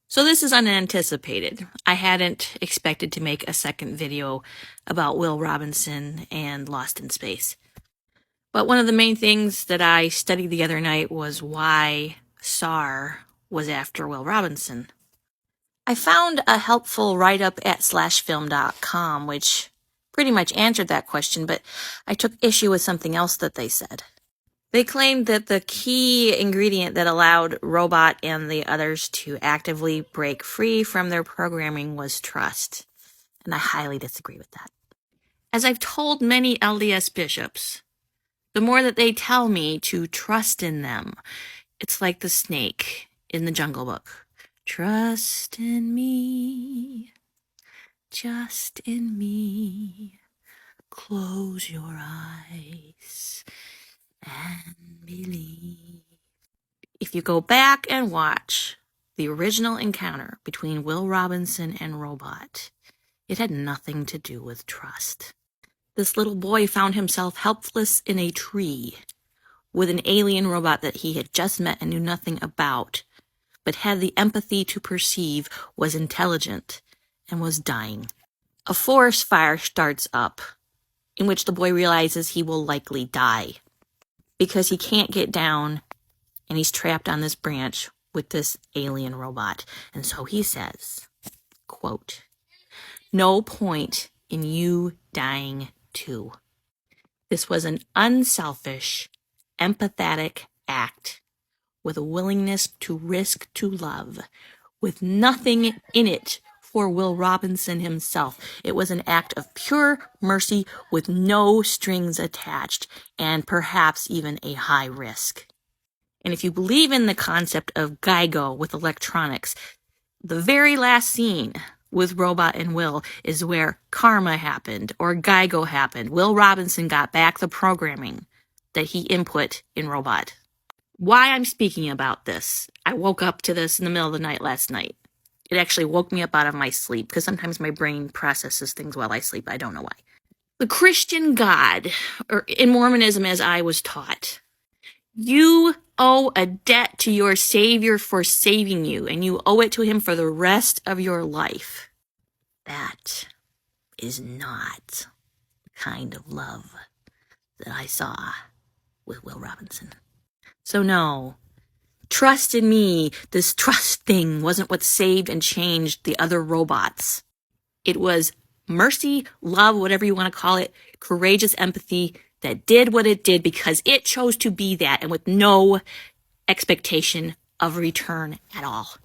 So this is unanticipated. I hadn't expected to make a second video about Will Robinson and Lost in Space. But one of the main things that I studied the other night was why SAR was after Will Robinson. I found a helpful write-up at slashfilm.com, which pretty much answered that question, but I took issue with something else that they said. They claimed that the key ingredient that allowed Robot and the others to actively break free from their programming was trust, and I highly disagree with that. As I've told many LDS bishops, the more that they tell me to trust in them, it's like the snake in the Jungle Book. Trust in me, just in me. Close your eyes and believe. If you go back and watch the original encounter between Will Robinson and Robot, it had nothing to do with trust. This little boy found himself helpless in a tree with an alien robot that he had just met and knew nothing about, but had the empathy to perceive, was intelligent, and was dying. A forest fire starts up, in which the boy realizes he will likely die, because he can't get down, and he's trapped on this branch with this alien robot. And so he says, quote, "No point in you dying too." This was an unselfish, empathetic act with a willingness to risk to love, with nothing in it for Will Robinson himself. It was an act of pure mercy with no strings attached, and perhaps even a high risk. And if you believe in the concept of GIGO with electronics, the very last scene with Robot and Will is where karma happened, or GIGO happened. Will Robinson got back the programming that he input in Robot. Why I'm speaking about this, I woke up to this in the middle of the night last night. It actually woke me up out of my sleep, because sometimes my brain processes things while I sleep. I don't know why. The Christian God, or in Mormonism as I was taught, you owe a debt to your Savior for saving you, and you owe it to him for the rest of your life. That is not the kind of love that I saw with Will Robinson. So no, trust in me, this trust thing wasn't what saved and changed the other robots. It was mercy, love, whatever you want to call it, courageous empathy that did what it did because it chose to be that, and with no expectation of return at all.